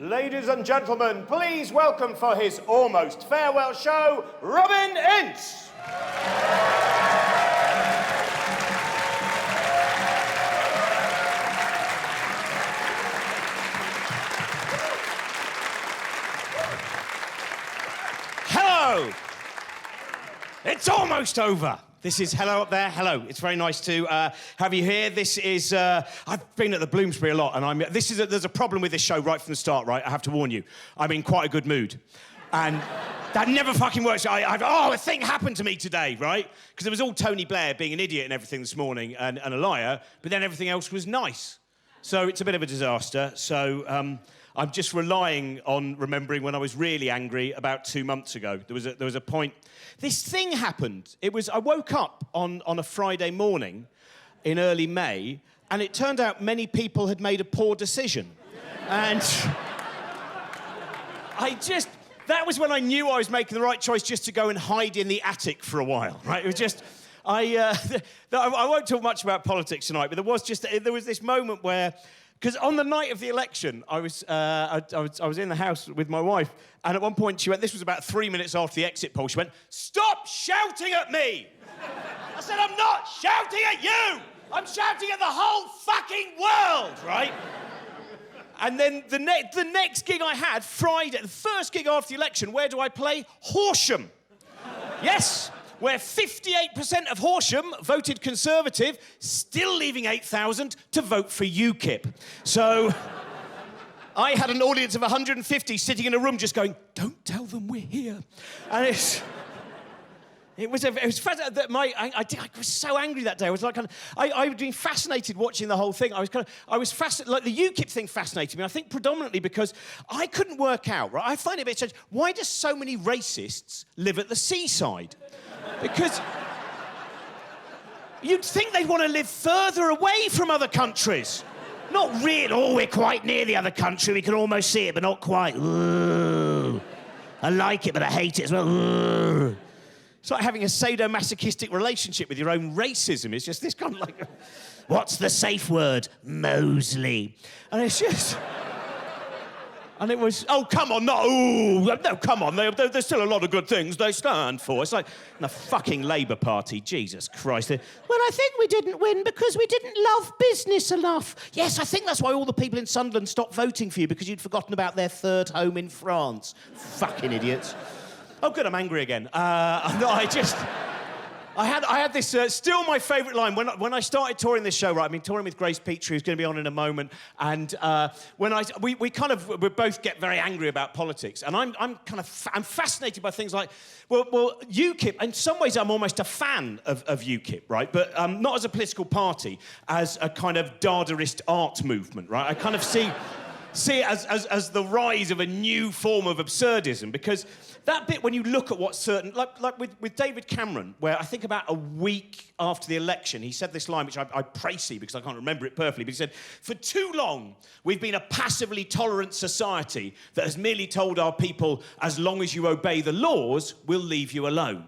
Ladies and gentlemen, please welcome for his almost farewell show, Robin Ince. Hello! It's almost over. This is hello up there. Hello. It's very nice to have you here. This is I've been at the Bloomsbury a lot, and there's a problem with this show right from the start. Right, I have to warn you. I'm in quite a good mood, and that never fucking works. A thing happened to me today, right? Because it was all Tony Blair being an idiot and everything this morning, and a liar. But then everything else was nice. So it's a bit of a disaster. So I'm just relying on remembering when I was really angry about 2 months ago. There was a point. This thing happened. I woke up on a Friday morning in early May, and it turned out many people had made a poor decision. And that was when I knew I was making the right choice, just to go and hide in the attic for a while, right? It was just, I won't talk much about politics tonight, but there was this moment where, because on the night of the election, I was in the house with my wife, and at one point she went, this was about 3 minutes after the exit poll, she went, "Stop shouting at me!" I said, "I'm not shouting at you! I'm shouting at the whole fucking world," right? And then the next gig I had, Friday, the first gig after the election, where do I play? Horsham. Yes, where 58% of Horsham voted Conservative, still leaving 8,000 to vote for UKIP. So I had an audience of 150 sitting in a room just going, "Don't tell them we're here." And it was fascinating that I was so angry that day. I was like, I'd been fascinated watching the whole thing. I was fascinated, like the UKIP thing fascinated me. I think predominantly because I couldn't work out, right? I find it a bit strange. Why do so many racists live at the seaside? Because you'd think they'd want to live further away from other countries. Not really. "Oh, we're quite near the other country. We can almost see it, but not quite. Ooh. I like it, but I hate it as well. Ooh." It's like having a sadomasochistic relationship with your own racism. It's just this kind of like, what's the safe word? Mosley. And it's just... And it was, oh, come on, no, come on, there's still a lot of good things they stand for. It's like the fucking Labour Party, Jesus Christ. Well, I think we didn't win because we didn't love business enough. Yes, I think that's why all the people in Sunderland stopped voting for you, because you'd forgotten about their third home in France. Fucking idiots. Oh, good, I'm angry again. I had this, still my favourite line. When I started touring this show, right, I've been touring with Grace Petrie, who's going to be on in a moment, and we both get very angry about politics, and I'm fascinated by things like, well, UKIP, in some ways I'm almost a fan of UKIP, right, but not as a political party, as a kind of Dadaist art movement, right? I kind of see it as the rise of a new form of absurdism, because that bit when you look at what certain... Like with David Cameron, where I think about a week after the election, he said this line, which I praise because I can't remember it perfectly, but he said, "For too long, we've been a passively tolerant society that has merely told our people, as long as you obey the laws, we'll leave you alone."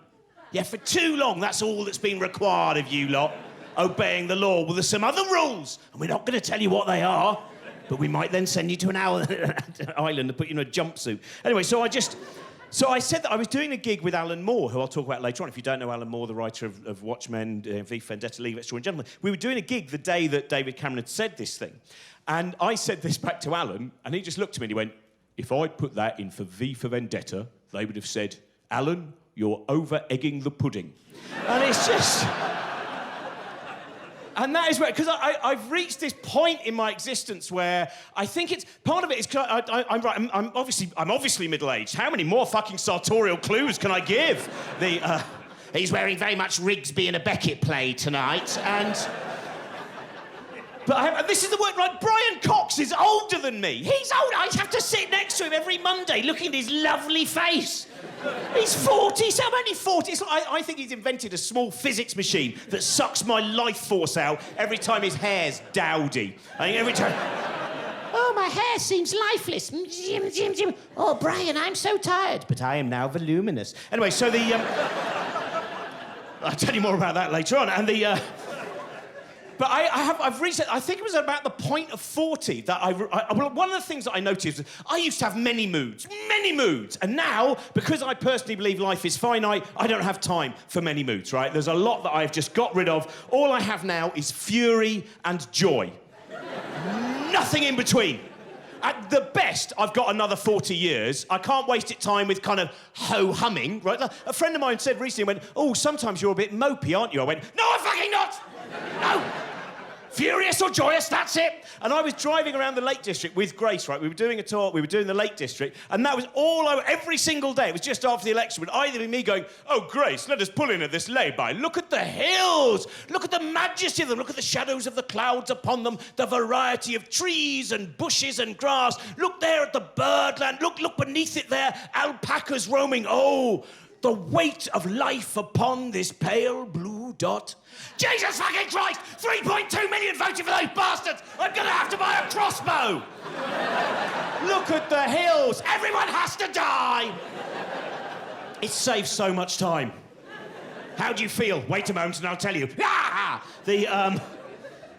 Yeah, for too long, that's all that's been required of you lot, obeying the law. Well, there's some other rules, and we're not going to tell you what they are, but we might then send you to an island and put you in a jumpsuit. Anyway, So I said that I was doing a gig with Alan Moore, who I'll talk about later on. If you don't know Alan Moore, the writer of Watchmen, V for Vendetta, Leave, Extraordinary Gentlemen. We were doing a gig the day that David Cameron had said this thing. And I said this back to Alan, and he just looked at me and he went, "If I'd put that in for V for Vendetta, they would have said, 'Alan, you're over-egging the pudding.'" And it's just... And that is where, because I've reached this point in my existence where I think it's, part of it is, I'm obviously middle-aged. How many more fucking sartorial clues can I give? He's wearing very much Rigsby in a Beckett play tonight, and... But this is the word, right? Brian Cox is older than me. He's old. I have to sit next to him every Monday looking at his lovely face. He's 40, so I'm only 40. It's like, I think he's invented a small physics machine that sucks my life force out every time his hair's dowdy. I think every time... "Oh, my hair seems lifeless. Oh, Brian, I'm so tired. But I am now voluminous." Anyway, so the... I'll tell you more about that later on. And the... But I've reached, I think it was about the point of 40 that well, one of the things that I noticed was I used to have many moods. And now, because I personally believe life is finite, I don't have time for many moods, right? There's a lot that I've just got rid of. All I have now is fury and joy. Nothing in between. At the best, I've got another 40 years. I can't waste it time with kind of ho-humming, right? A friend of mine said recently, went, oh, sometimes you're a bit mopey, aren't you? I went, no, I'm fucking not! No! Furious or joyous, that's it. And I was driving around the Lake District with Grace, right? We were doing a tour, we were doing the Lake District, and that was all over, every single day. It was just after the election, would either be me going, oh, Grace, let us pull in at this lay-by. Look at the hills. Look at the majesty of them. Look at the shadows of the clouds upon them, the variety of trees and bushes and grass. Look there at the birdland. Look beneath it there, alpacas roaming. Oh, the weight of life upon this pale blue dot. Jesus fucking Christ! 3.2 million voted for those bastards! I'm gonna have to buy a crossbow! Look at the hills! Everyone has to die! It saves so much time. How do you feel? Wait a moment and I'll tell you. Ah!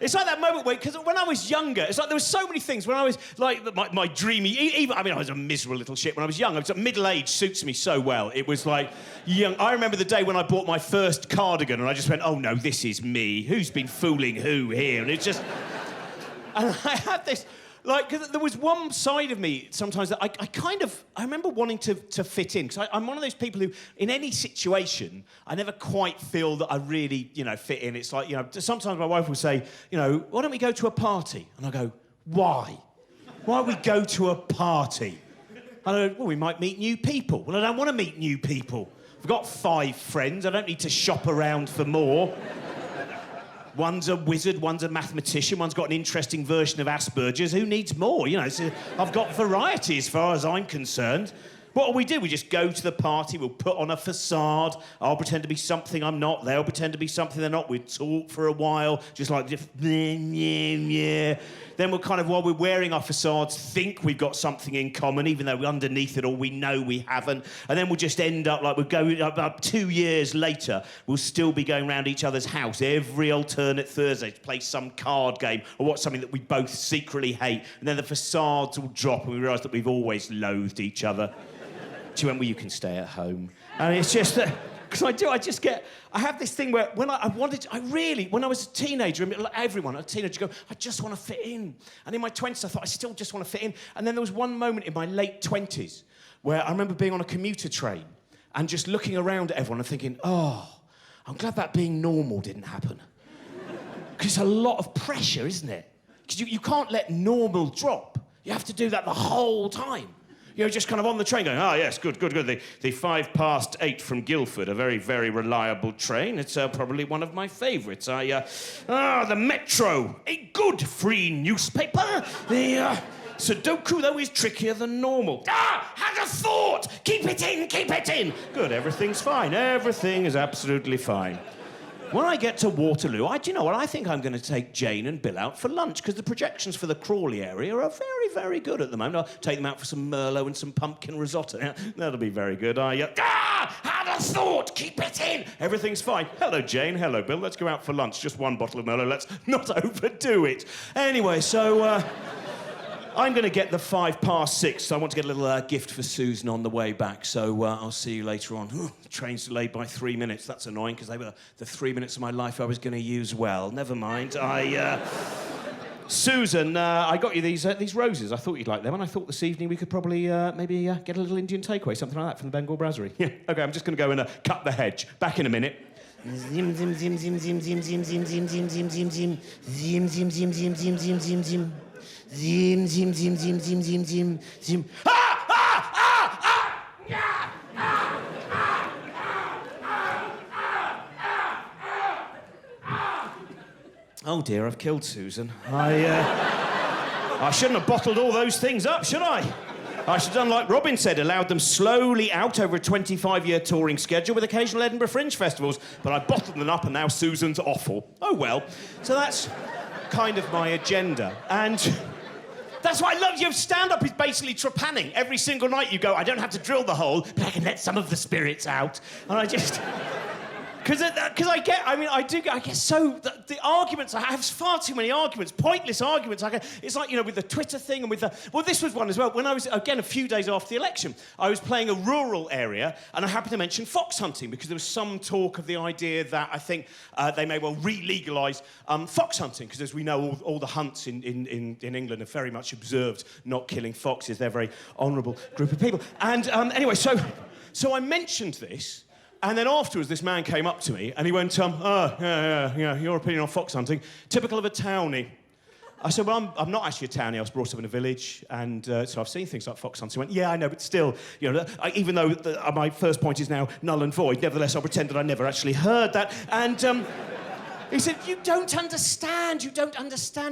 It's like that moment where, because when I was younger, it's like there were so many things. When I was like my dreamy, even, I mean, I was a miserable little shit when I was young. I was middle age suits me so well. It was like young. I remember the day when I bought my first cardigan, and I just went, "Oh no, this is me. Who's been fooling who here?" And it's just, and I had this. Like, 'cause there was one side of me sometimes that I remember wanting to fit in. Because I'm one of those people who, in any situation, I never quite feel that I really, fit in. It's like, sometimes my wife will say, why don't we go to a party? And I go, why? Why we go to a party? And I go, well, we might meet new people. Well, I don't want to meet new people. I've got 5 friends. I don't need to shop around for more. One's a wizard, one's a mathematician, one's got an interesting version of Asperger's. Who needs more? I've got variety as far as I'm concerned. What do? We just go to the party, we'll put on a facade, I'll pretend to be something I'm not, they'll pretend to be something they're not, we'll talk for a while, just like, yeah. Then we'll kind of, while we're wearing our facades, think we've got something in common, even though underneath it all we know we haven't. And then we'll just end up like, we'll go about 2 years later, we'll still be going around each other's house every alternate Thursday to play some card game or watch something that we both secretly hate. And then the facades will drop and we realise that we've always loathed each other. She went, well, you can stay at home. And it's just that, because I have this thing where when when I was a teenager, everyone, a teenager, go, I just want to fit in. And in my 20s, I thought, I still just want to fit in. And then there was one moment in my late 20s where I remember being on a commuter train and just looking around at everyone and thinking, oh, I'm glad that being normal didn't happen. Because it's a lot of pressure, isn't it? Because you can't let normal drop. You have to do that the whole time. Just kind of on the train going, yes, good. The 8:05 from Guildford, a very, very reliable train. It's probably one of my favourites. The Metro, a good free newspaper. The Sudoku, though, is trickier than normal. Had a thought! Keep it in! Good, everything's fine. Everything is absolutely fine. When I get to Waterloo, do you know what? I think I'm going to take Jane and Bill out for lunch, because the projections for the Crawley area are very, very good at the moment. I'll take them out for some Merlot and some pumpkin risotto. Yeah, that'll be very good. Had a thought! Keep it in! Everything's fine. Hello, Jane. Hello, Bill. Let's go out for lunch. Just one bottle of Merlot. Let's not overdo it. Anyway, so... I'm going to get the 6:05, so I want to get a little gift for Susan on the way back, so I'll see you later on. The train's delayed by 3 minutes. That's annoying, because they were the 3 minutes of my life I was going to use well. Never mind. Susan, I got you these roses. I thought you'd like them, and I thought this evening we could probably maybe get a little Indian takeaway, something like that, from the Bengal Brasserie. Yeah, OK, I'm just going to go and cut the hedge. Back in a minute. Zim, zim, zim, zim, zim, zim, zim, zim, zim, zim, zim, zim, zim. Zim, zim, zim, zim, zim, zim, zim, zim. Zim, zim, zim, zim, zim, zim, zim, zim. Oh dear, I've killed Susan. I shouldn't have bottled all those things up, should I? I should have done like Robin said, allowed them slowly out over a 25-year touring schedule with occasional Edinburgh Fringe festivals, but I bottled them up and now Susan's awful. Oh well. So that's kind of my agenda. And that's why I love you. Stand-up is basically trepanning. Every single night you go, I don't have to drill the hole, but I can let some of the spirits out. And I just... Because I get so... The arguments, I have far too many arguments, pointless arguments. It's like, with the Twitter thing and with the... Well, this was one as well. When I was, again, a few days after the election, I was playing a rural area, and I happened to mention fox hunting, because there was some talk of the idea that I think they may well re-legalise fox hunting, because as we know, all the hunts in England are very much observed not killing foxes. They're a very honourable group of people. And anyway, so I mentioned this, and then afterwards, this man came up to me and he went, yeah, your opinion on fox hunting, typical of a townie. I said, well, I'm not actually a townie. I was brought up in a village, and so I've seen things like fox hunting. He went, yeah, I know, but still, even though my first point is now null and void, nevertheless, I'll pretend that I never actually heard that. And he said, you don't understand. He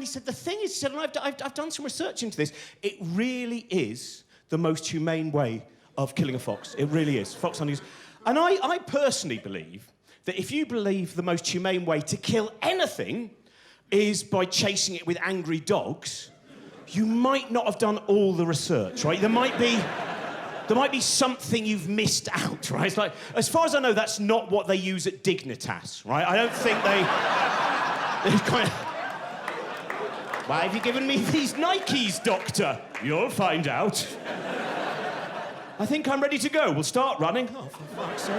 said, the thing is, he said, and I've done some research into this, it really is the most humane way of killing a fox. It really is. Fox hunting is... And I personally believe that if you believe the most humane way to kill anything is by chasing it with angry dogs, you might not have done all the research, right? There might be something you've missed out, right? It's like, as far as I know, that's not what they use at Dignitas, right? I don't think they kind of... Why have you given me these Nikes, doctor? You'll find out. I think I'm ready to go. We'll start running. Oh, for fuck's sake.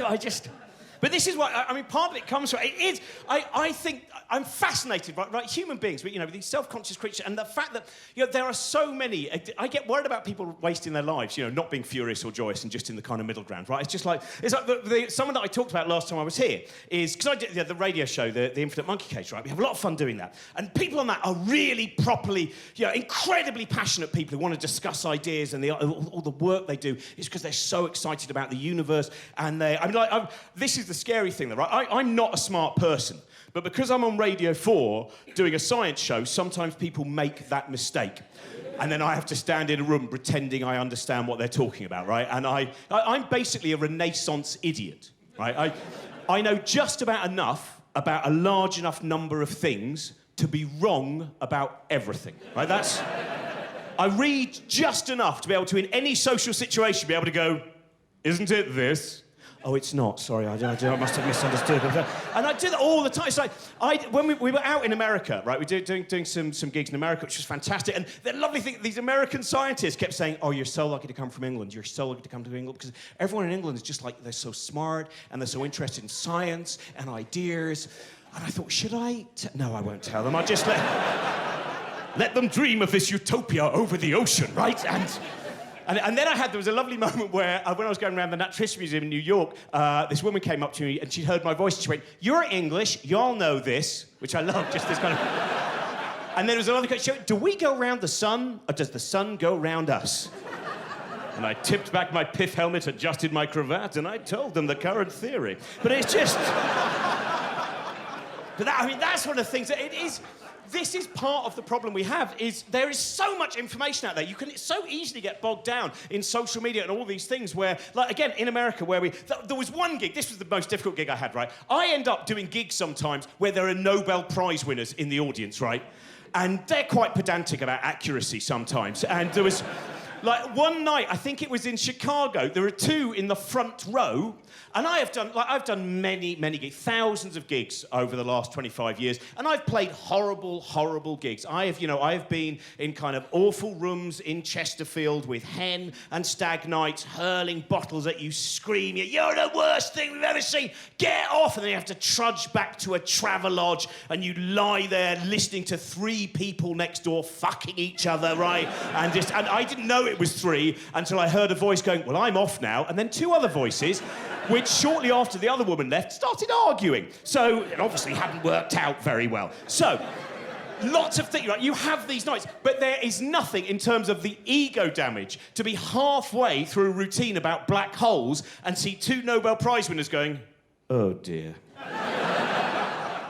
I just... But this is what... part of it comes from... It is... I think... I'm fascinated by human beings, but, these self-conscious creatures, and the fact that, there are so many... I get worried about people wasting their lives, not being furious or joyous and just in the kind of middle ground, right? It's just like... It's like someone that I talked about last time I was here is... Because I did the radio show, the Infinite Monkey Cage, right? We have a lot of fun doing that. And people on that are really properly, incredibly passionate people who want to discuss ideas, and all the work they do is because they're so excited about the universe, and this is the scary thing, though, right? I'm not a smart person. But because I'm on Radio 4 doing a science show, sometimes people make that mistake. And then I have to stand in a room pretending I understand what they're talking about, right? And I'm basically a Renaissance idiot, right? I know just about enough about a large enough number of things to be wrong about everything, right? I read just enough to be able to, in any social situation, be able to go, isn't it this? Oh, it's not. Sorry, I must have misunderstood. And I do that all the time. It's like, when we were out in America, right, we were doing some gigs in America, which was fantastic. And the lovely thing, these American scientists kept saying, oh, you're so lucky to come from England. You're so lucky to come to England. Because everyone in England is just like, they're so smart, and they're so interested in science and ideas. And I thought, should I? No, I won't tell them. I'll just let them dream of this utopia over the ocean, right? And then there was a lovely moment where, when I was going around the Natural History Museum in New York, this woman came up to me and she'd heard my voice and she went, you're English, y'all know this, which I love, just this kind of... And then there was another question, she went, do we go round the sun, or does the sun go round us? And I tipped back my pith helmet, adjusted my cravat, and I told them the current theory. But it's just... But that's one of the things that it is... This is part of the problem we have, is there is so much information out there. You can so easily get bogged down in social media and all these things where, like, again, in America, where there was one gig, this was the most difficult gig I had, right? I end up doing gigs sometimes where there are Nobel Prize winners in the audience, right? And they're quite pedantic about accuracy sometimes. And there was, like, one night, I think it was in Chicago, there were two in the front row. And I've done many, many gigs, thousands of gigs over the last 25 years, and I've played horrible, horrible gigs. I have been in kind of awful rooms in Chesterfield with hen and stag nights hurling bottles at you, screaming, you're the worst thing we've ever seen, get off! And then you have to trudge back to a Travelodge, and you lie there listening to three people next door fucking each other, right? And I didn't know it was three until I heard a voice going, well, I'm off now, and then two other voices, which shortly after the other woman left, started arguing. So it obviously hadn't worked out very well. So, lots of things, right? You have these nights, but there is nothing in terms of the ego damage to be halfway through a routine about black holes and see two Nobel Prize winners going, oh dear.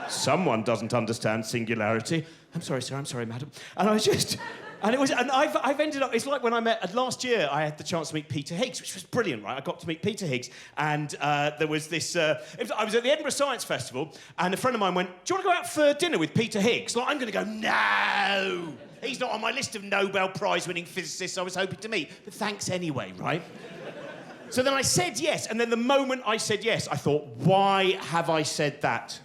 Someone doesn't understand singularity. I'm sorry, sir, I'm sorry, madam. And I've ended up, it's like when I met, last year I had the chance to meet Peter Higgs, which was brilliant, right? I got to meet Peter Higgs, and there was this, I was at the Edinburgh Science Festival, and a friend of mine went, do you want to go out for dinner with Peter Higgs? Like, I'm going to go, no! He's not on my list of Nobel Prize-winning physicists I was hoping to meet, but thanks anyway, right? So then I said yes, and then the moment I said yes, I thought, why have I said that?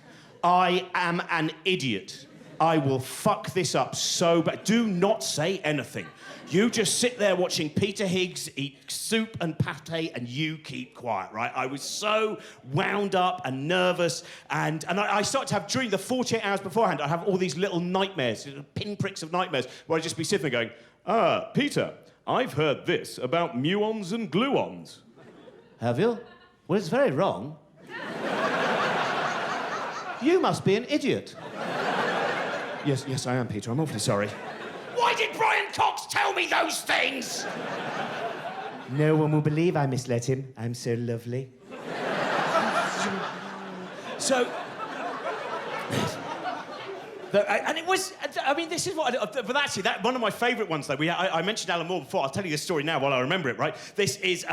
I am an idiot. I will fuck this up so bad. Do not say anything. You just sit there watching Peter Higgs eat soup and pate and you keep quiet, right? I was so wound up and nervous and I started to have, during the 48 hours beforehand, I have all these little nightmares, pinpricks of nightmares, where I'd just be sitting there going, Peter, I've heard this about muons and gluons. Have you? Well, it's very wrong. You must be an idiot. Yes, I am, Peter. I'm awfully sorry. Why did Brian Cox tell me those things? No one will believe I misled him. I'm so lovely. So... and it was... I mean, this is what... But actually, one of my favourite ones, though, I mentioned Alan Moore before. I'll tell you this story now while I remember it, right? This is...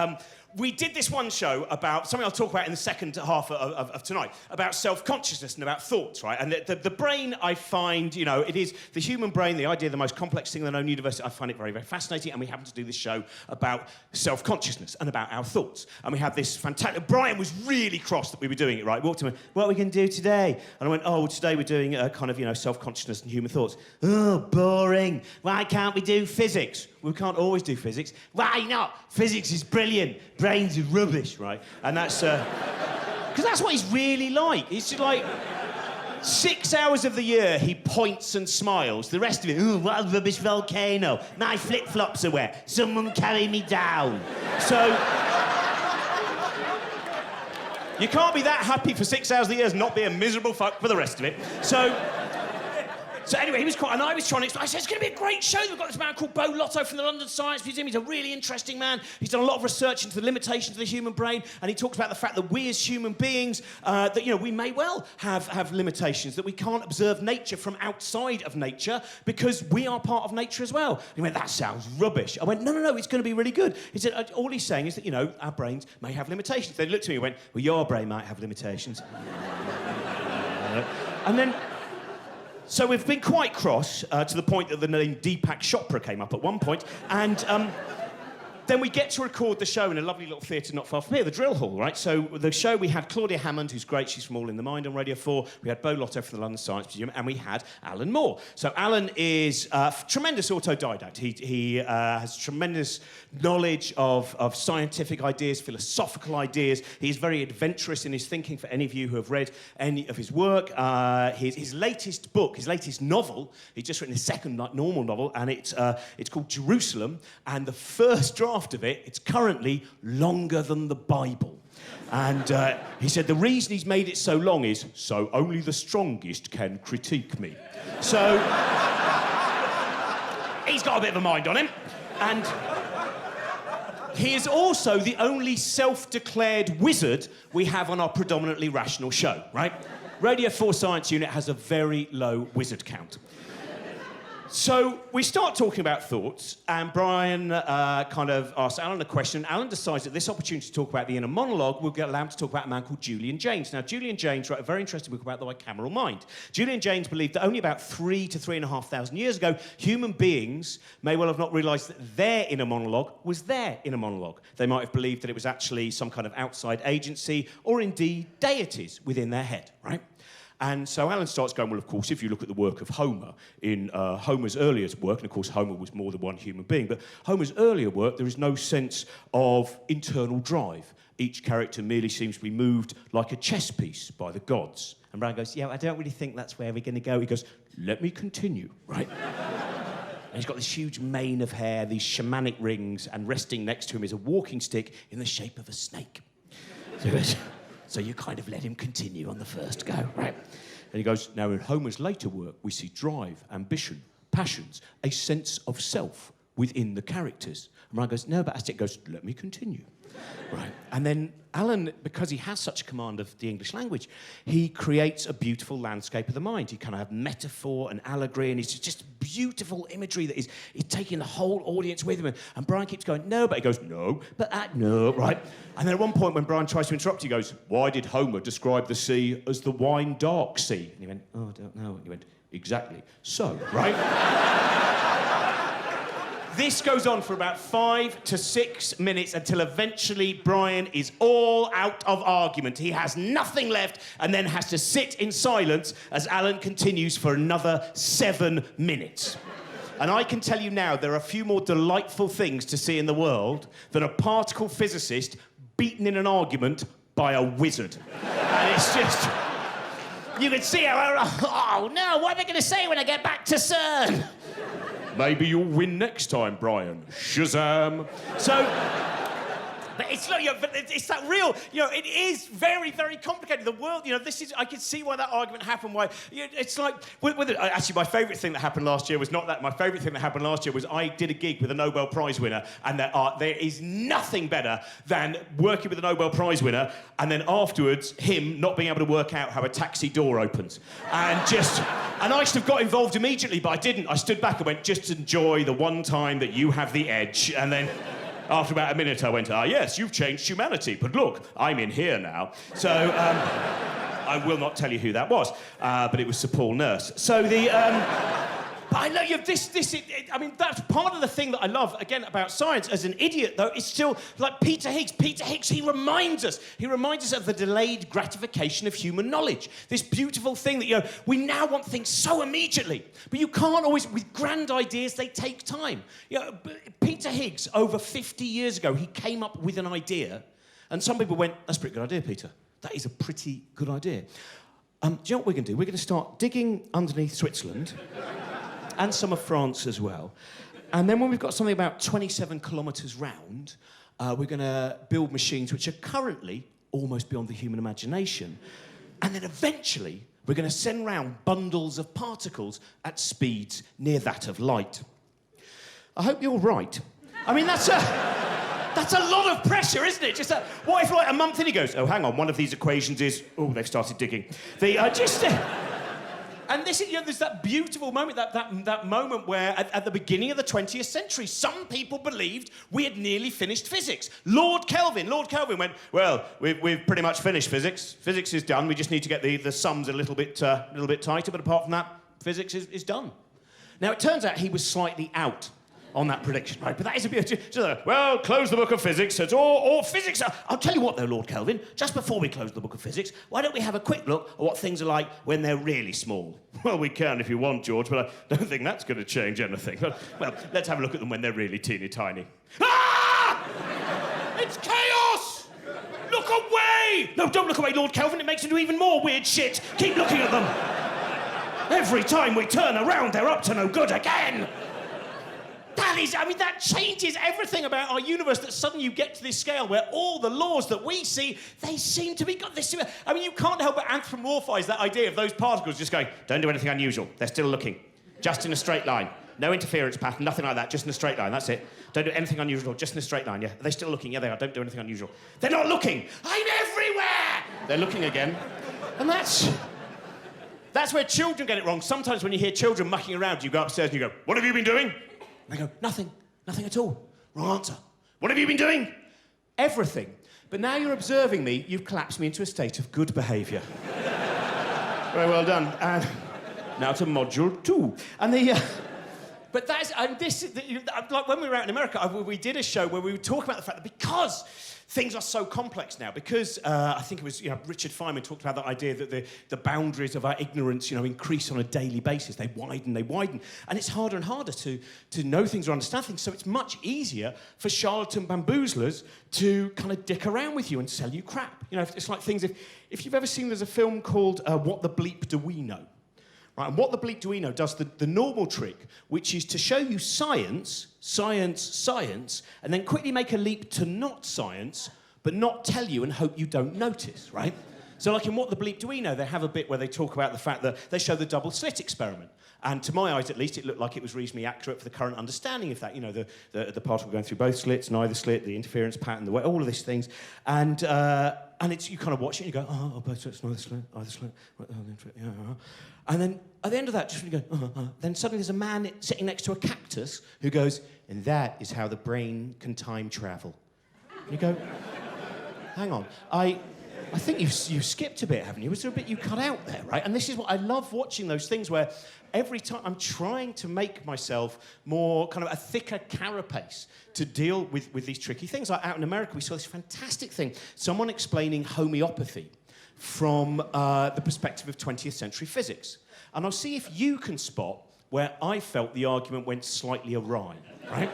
we did this one show about something I'll talk about in the second half of tonight, about self-consciousness and about thoughts, right? And the brain, I find, you know, it is the human brain, the idea, the most complex thing in the known universe. I find it very, very fascinating, and we happen to do this show about self-consciousness and about our thoughts. And we have this fantastic... Brian was really cross that we were doing it, right? He walked to me, what are we going to do today? And I went, oh, well, today we're doing a kind of, you know, self-consciousness and human thoughts. Oh, boring. Why can't we do physics? We can't always do physics. Why not? Physics is brilliant. Brains are rubbish, right? And that's... Because that's what he's really like. He's just like... 6 hours of the year, he points and smiles. The rest of it, ooh, what a rubbish volcano. My flip-flops are wet. Someone carry me down. So... You can't be that happy for 6 hours of the year and not be a miserable fuck for the rest of it. So anyway, he was quite, and I was trying to explain. I said, it's going to be a great show. We've got this man called Bo Lotto from the London Science Museum. He's a really interesting man. He's done a lot of research into the limitations of the human brain, and he talks about the fact that we as human beings, that, you know, we may well have limitations, that we can't observe nature from outside of nature because we are part of nature as well. And he went, that sounds rubbish. I went, no, it's going to be really good. He said, all he's saying is that, you know, our brains may have limitations. Then he looked at me and went, well, your brain might have limitations. And then... So we've been quite cross, to the point that the name Deepak Chopra came up at one point, and then we get to record the show in a lovely little theatre not far from here, the Drill Hall, right? So the show, we had Claudia Hammond, who's great, she's from All in the Mind on Radio 4, we had Bo Lotto from the London Science Museum, and we had Alan Moore. So Alan is a tremendous autodidact. He has tremendous knowledge of scientific ideas, philosophical ideas. He's very adventurous in his thinking, for any of you who have read any of his work. His latest book, his latest novel, he's just written his second normal novel, and it's called Jerusalem, and the first draft of it, it's currently longer than the Bible. And he said the reason he's made it so long is so only the strongest can critique me. So he's got a bit of a mind on him. And he is also the only self-declared wizard we have on our predominantly rational show, right? Radio 4 Science Unit has a very low wizard count. So we start talking about thoughts, and Brian kind of asks Alan a question. Alan decides that this opportunity to talk about the inner monologue will allow him to talk about a man called Julian Jaynes. Now, Julian Jaynes wrote a very interesting book about the bicameral mind. Julian Jaynes believed that only about 3,000 to 3,500 years ago, human beings may well have not realised that their inner monologue was their inner monologue. They might have believed that it was actually some kind of outside agency, or indeed deities within their head, right? And so Alan starts going, well, of course, if you look at the work of Homer, in Homer's earlier work, and of course Homer was more than one human being, but Homer's earlier work, there is no sense of internal drive. Each character merely seems to be moved like a chess piece by the gods. And Brian goes, yeah, I don't really think that's where we're going to go. He goes, let me continue, right? And he's got this huge mane of hair, these shamanic rings, and resting next to him is a walking stick in the shape of a snake. So he goes... So you kind of let him continue on the first go, right? And he goes, now in Homer's later work, we see drive, ambition, passions, a sense of self within the characters. And Ryan goes, no, but Aztec goes, let me continue. Right. And then Alan, because he has such command of the English language, he creates a beautiful landscape of the mind. He kind of have metaphor and allegory, and it's just beautiful imagery that is taking the whole audience with him. And Brian keeps going, no, but he goes, no, but no, right? And then at one point when Brian tries to interrupt, he goes, why did Homer describe the sea as the wine dark sea? And he went, oh, I don't know. And he went, exactly. So, right? This goes on for about 5 to 6 minutes until eventually Brian is all out of argument. He has nothing left and then has to sit in silence as Alan continues for another 7 minutes. And I can tell you now, there are a few more delightful things to see in the world than a particle physicist beaten in an argument by a wizard. And it's just... You can see how... Oh, no, what am I going to say when I get back to CERN? Maybe you'll win next time, Brian. Shazam. So... But it's like, but it's that real, it is very, very complicated. The world, I can see why that argument happened, why, it's like, actually, my favourite thing that happened last year was not that. My favourite thing that happened last year was I did a gig with a Nobel Prize winner, and there is nothing better than working with a Nobel Prize winner, and then afterwards, him not being able to work out how a taxi door opens. And I should have got involved immediately, but I didn't. I stood back and went, just enjoy the one time that you have the edge, and then... After about a minute, I went, yes, you've changed humanity, but look, I'm in here now. So, I will not tell you who that was, but it was Sir Paul Nurse. So but I know I mean, that's part of the thing that I love, again, about science. As an idiot, though, it's still like Peter Higgs. Peter Higgs, he reminds us of the delayed gratification of human knowledge. This beautiful thing that, we now want things so immediately. But you can't always, with grand ideas, they take time. Peter Higgs, over 50 years ago, he came up with an idea, and some people went, that's a pretty good idea, Peter. That is a pretty good idea. Do you know what we're going to do? We're going to start digging underneath Switzerland... and some of France as well. And then when we've got something about 27 kilometres round, we're going to build machines which are currently almost beyond the human imagination. And then eventually, we're going to send round bundles of particles at speeds near that of light. I hope you're right. I mean, that's a lot of pressure, isn't it? What if, like, a month in he goes, oh, hang on, one of these equations is... Oh, they've started digging. And this is, there's that beautiful moment, that moment where, at the beginning of the 20th century, some people believed we had nearly finished physics. Lord Kelvin went, well, we've pretty much finished physics. Physics is done. We just need to get the sums a little bit tighter. But apart from that, physics is done. Now, it turns out he was slightly out on that prediction, right? But that is a bit... well, close the book of physics. It's all physics. I'll tell you what, though, Lord Kelvin, just before we close the book of physics, why don't we have a quick look at what things are like when they're really small? Well, we can if you want, George, but I don't think that's going to change anything. Well, let's have a look at them when they're really teeny tiny. Ah! It's chaos! Look away! No, don't look away, Lord Kelvin. It makes you do even more weird shit. Keep looking at them. Every time we turn around, they're up to no good again. That changes everything about our universe, that suddenly you get to this scale where all the laws that we see, they seem to be... you can't help but anthropomorphise that idea of those particles just going, don't do anything unusual. They're still looking. Just in a straight line. No interference pattern, nothing like that, just in a straight line, that's it. Don't do anything unusual, just in a straight line, yeah. Are they still looking? Yeah, they are. Don't do anything unusual. They're not looking! I'm everywhere! They're looking again. And that's where children get it wrong. Sometimes when you hear children mucking around, you go upstairs and you go, what have you been doing? And they go, nothing at all. Wrong answer. What have you been doing? Everything. But now you're observing me, you've collapsed me into a state of good behaviour. Very well done. And now to module 2. And but that's, like when we were out in America, we did a show where we would talk about the fact that because things are so complex now, because I think it was Richard Feynman talked about that idea that the boundaries of our ignorance increase on a daily basis. They widen, and it's harder and harder to know things or understand things. So it's much easier for charlatan bamboozlers to kind of dick around with you and sell you crap. It's like things. If you've ever seen, there's a film called What the Bleep Do We Know? Right, and What the Bleep Do We Know does the normal trick, which is to show you science, and then quickly make a leap to not science, but not tell you and hope you don't notice, right? So like in What the Bleep Do We Know, they have a bit where they talk about the fact that they show the double slit experiment. And to my eyes, at least, it looked like it was reasonably accurate for the current understanding of that. The particle going through both slits, neither slit, the interference pattern, the way, all of these things. And it's, you kind of watch it and you go, both slits, neither slit, either slit. And then at the end of that, just when you go, then suddenly there's a man sitting next to a cactus who goes, and that is how the brain can time travel. And you go, hang on, I think you skipped a bit, haven't you? Was there a bit you cut out there, right? And this is what I love watching those things where every time I'm trying to make myself more kind of a thicker carapace to deal with these tricky things. Like out in America, we saw this fantastic thing. Someone explaining homeopathy from the perspective of 20th century physics. And I'll see if you can spot where I felt the argument went slightly awry, right?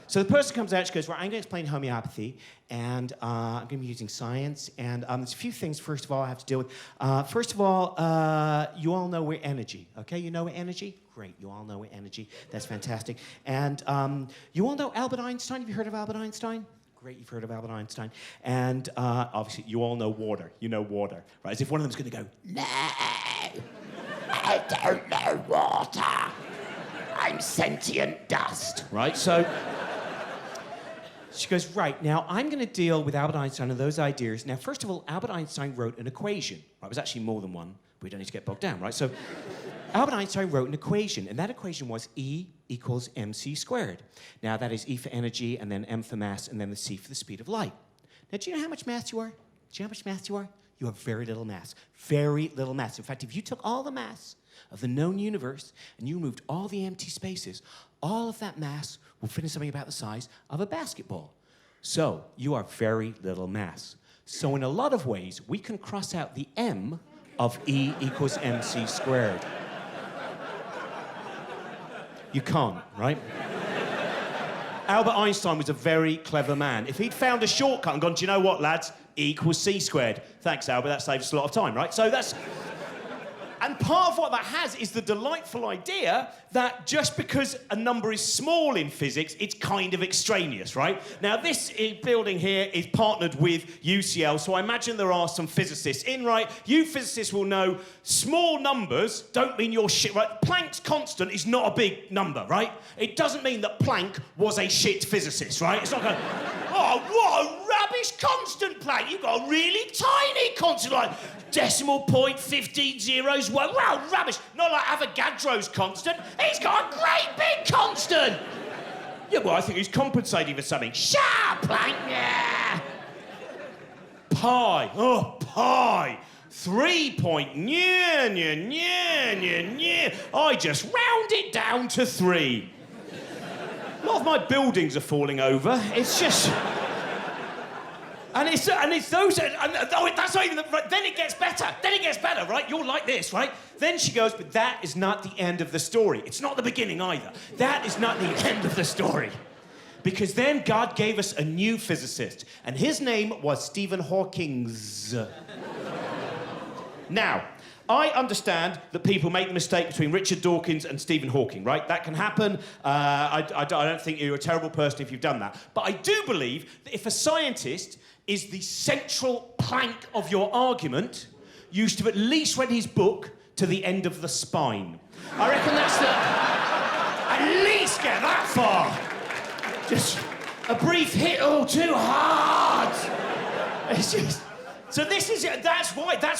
So the person comes out, she goes, right, I'm going to explain homeopathy, and I'm going to be using science, and there's a few things, first of all, I have to deal with. First of all, you all know we're energy, okay? You know we're energy? Great, you all know we're energy. That's fantastic. And you all know Albert Einstein? Have you heard of Albert Einstein? Great, you've heard of Albert Einstein. And obviously, you all know water. You know water, right? As if one of them's going to go, no, I don't know water. I'm sentient dust, right? So she goes, right, now I'm going to deal with Albert Einstein and those ideas. Now, first of all, Albert Einstein wrote an equation. Right? It was actually more than one, but we don't need to get bogged down, right? So Albert Einstein wrote an equation, and that equation was E equals mc squared. Now, that is E for energy, and then M for mass, and then the C for the speed of light. Now, do you know how much mass you are? Do you know how much mass you are? You have very little mass. Very little mass. In fact, if you took all the mass of the known universe and you removed all the empty spaces, all of that mass will fit in something about the size of a basketball. So you are very little mass. So in a lot of ways, we can cross out the M of E equals mc squared. You can't, right? Albert Einstein was a very clever man. If he'd found a shortcut and gone, do you know what, lads? E equals c squared. Thanks, Albert, that saves us a lot of time, right? So that's... And part of what that has is the delightful idea that just because a number is small in physics, it's kind of extraneous, right? Now, this building here is partnered with UCL, so I imagine there are some physicists in, right? You physicists will know small numbers don't mean you're shit, right? Planck's constant is not a big number, right? It doesn't mean that Planck was a shit physicist, right? It's not going, oh, what a rubbish constant, Planck. You've got a really tiny constant, like decimal point 15 zeros. Wow, rubbish. Not like Avogadro's constant. He's got a great big constant. Yeah, well, I think he's compensating for something. Shut up, Planck. Yeah. Pi. Oh, pi. 3 point. I just round it down to 3. A lot of my buildings are falling over. It's just... And it's those, that's not even, right, then it gets better, right? You're like this, right? Then she goes, but that is not the end of the story. It's not the beginning either. That is not the end of the story. Because then God gave us a new physicist, and his name was Stephen Hawking. Now, I understand that people make the mistake between Richard Dawkins and Stephen Hawking, right? That can happen. I don't think you're a terrible person if you've done that. But I do believe that if a scientist is the central plank of your argument, you should have at least read his book to the end of the spine. I reckon that's the... At least get that far. Just a brief hit, oh, too hard. It's just... So that's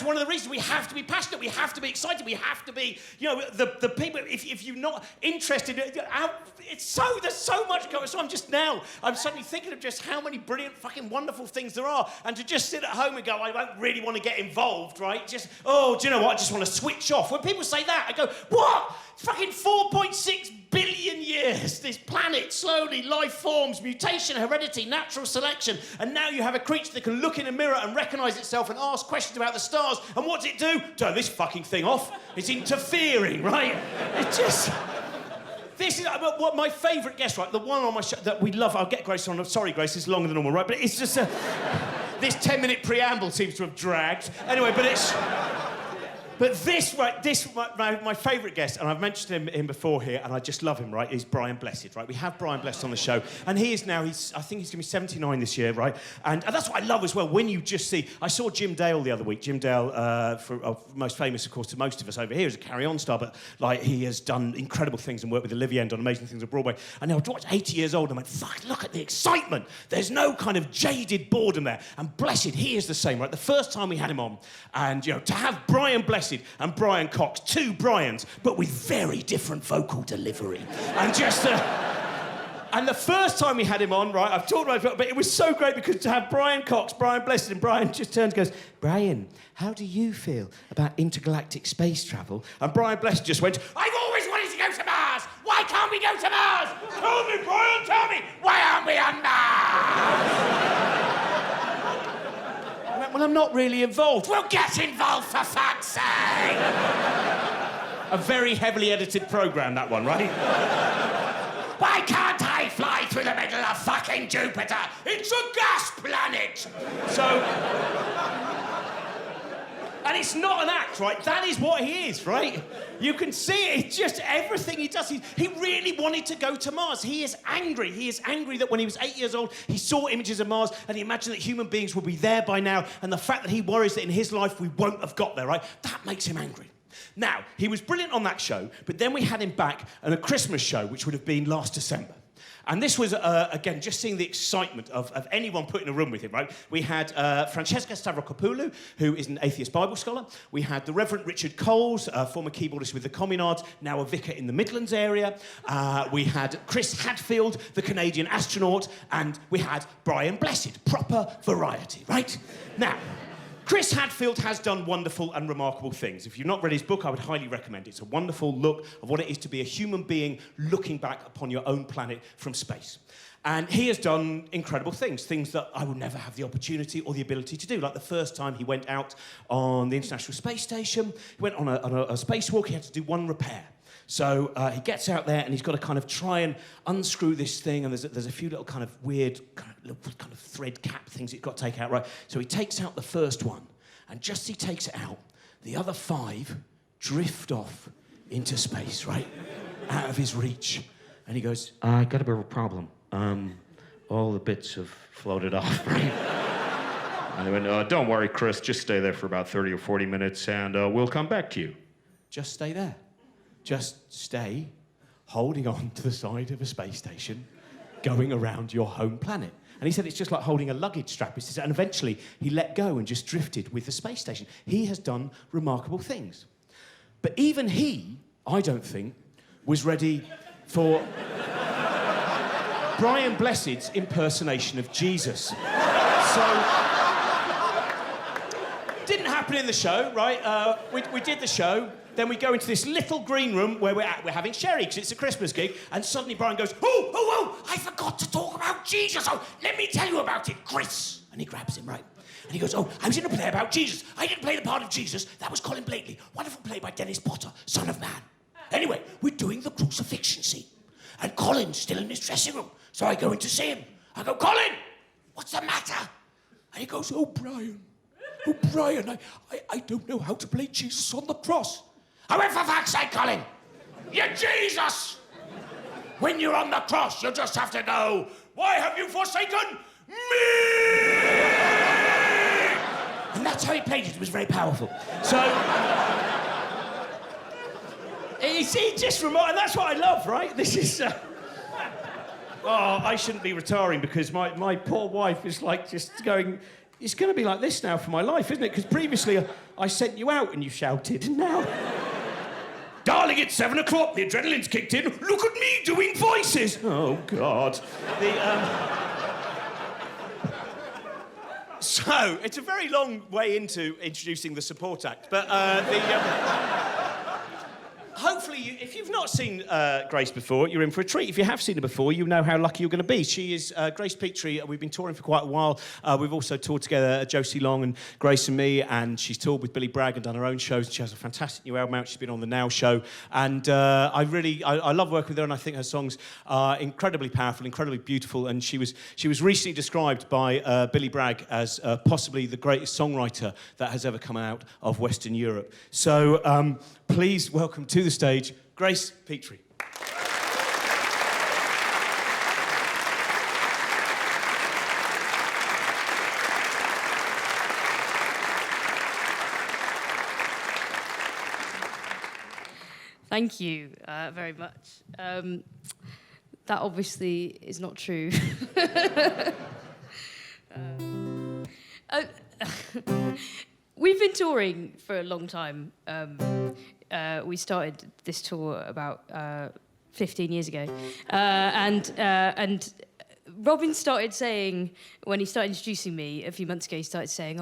one of the reasons we have to be passionate, we have to be excited, we have to be, you know, the people, if you're not interested, there's so much going on. So I'm suddenly thinking of just how many brilliant, fucking wonderful things there are, and to just sit at home and go, I don't really want to get involved, right? Just, oh, do you know what, I just want to switch off. When people say that, I go, what? It's fucking 4.6 billion years, this planet, slowly, life forms, mutation, heredity, natural selection, and now you have a creature that can look in a mirror and recognise itself and ask questions about the stars, and what's it do? Turn this fucking thing off. It's interfering, right? It's just... This is what my favourite guest, right? The one on my show that we love. I'll get Grace on. Sorry, Grace, it's longer than normal, right? But it's just this 10-minute preamble seems to have dragged. Anyway, but it's... But my favourite guest, and I've mentioned him before here, and I just love him, right, is Brian Blessed, right? We have Brian Blessed on the show, and he is now, I think he's going to be 79 this year, right? And that's what I love as well, when you just see... I saw Jim Dale the other week. Jim Dale, most famous, of course, to most of us over here, is a carry-on star, but, like, he has done incredible things and worked with Olivia and done amazing things on Broadway. And now I watched 80 years old, and I went, fuck, look at the excitement. There's no kind of jaded boredom there. And Blessed, he is the same, right? The first time we had him on, and, you know, to have Brian Blessed and Brian Cox, two Brians, but with very different vocal delivery. And just And the first time we had him on, right, I've talked about it, but it was so great because to have Brian Cox, Brian Blessed, and Brian just turns and goes, Brian, how do you feel about intergalactic space travel? And Brian Blessed just went, I've always wanted to go to Mars. Why can't we go to Mars? Tell me, Brian, tell me. Why aren't we on Mars? I went, well, I'm not really involved. Well, get involved, for fuck's sake. A very heavily edited programme, that one, right? Why can't I fly through the middle of fucking Jupiter? It's a gas planet! So... And it's not an act, right? That is what he is, right? You can see it. It's just everything he does. He really wanted to go to Mars. He is angry. He is angry that when he was 8 years old, he saw images of Mars and he imagined that human beings would be there by now, and the fact that he worries that in his life we won't have got there, right? That makes him angry. Now, he was brilliant on that show, but then we had him back on a Christmas show, which would have been last December. And this was, again, just seeing the excitement of anyone put in a room with him, right? We had Francesca Stavrokopoulou, who is an atheist Bible scholar. We had the Reverend Richard Coles, former keyboardist with the Communards, now a vicar in the Midlands area. We had Chris Hadfield, the Canadian astronaut. And we had Brian Blessed, proper variety, right? Now... Chris Hadfield has done wonderful and remarkable things. If you've not read his book, I would highly recommend it. It's a wonderful look of what it is to be a human being looking back upon your own planet from space. And he has done incredible things that I will never have the opportunity or the ability to do. Like the first time he went out on the International Space Station, he went on a spacewalk, he had to do one repair. So he gets out there and he's got to kind of try and unscrew this thing, and there's a few little kind of weird kind of thread cap things he's got to take out, right? So he takes out the first one, and just as he takes it out, the other 5 drift off into space, right? Out of his reach. And he goes, I got a bit of a problem. All the bits have floated off, right? And they went, don't worry, Chris, just stay there for about 30 or 40 minutes and we'll come back to you. Just stay there. Just stay holding on to the side of a space station going around your home planet. And he said it's just like holding a luggage strap. And eventually he let go and just drifted with the space station. He has done remarkable things. But even he, I don't think, was ready for Brian Blessed's impersonation of Jesus. So... didn't happen in the show, right? We did the show. Then we go into this little green room where we're having sherry because it's a Christmas gig, and suddenly Brian goes, oh, I forgot to talk about Jesus. Oh, let me tell you about it, Chris. And he grabs him, right? And he goes, I was in a play about Jesus. I didn't play the part of Jesus. That was Colin Blakely. Wonderful play by Dennis Potter, Son of Man. Anyway, we're doing the crucifixion scene. And Colin's still in his dressing room. So I go in to see him. I go, Colin, what's the matter? And he goes, Brian, I don't know how to play Jesus on the cross. I went, for fuck's sake, Colin, you're Jesus. When you're on the cross, you just have to go, why have you forsaken me? And that's how he played it. It was very powerful. So, he just remarked, and that's what I love, right? This is... I shouldn't be retiring because my poor wife is like just going... It's going to be like this now for my life, isn't it? Because previously I sent you out and you shouted, and now... Darling, it's 7 o'clock, the adrenaline's kicked in. Look at me doing voices. Oh, God. So, it's a very long way into introducing the support act, but hopefully, if you've not seen Grace before, you're in for a treat. If you have seen her before, you know how lucky you're going to be. She is Grace Petrie. We've been touring for quite a while. We've also toured together, Josie Long and Grace and me, and she's toured with Billy Bragg and done her own shows. She has a fantastic new album out. She's been on the Now Show, and I love working with her, and I think her songs are incredibly powerful, incredibly beautiful. And she was recently described by Billy Bragg as possibly the greatest songwriter that has ever come out of Western Europe. So please welcome to the stage, Grace Petrie. Thank you very much. That obviously is not true. We've been touring for a long time. We started this tour about 15 years ago. And Robin started saying, when he started introducing me a few months ago, he started saying,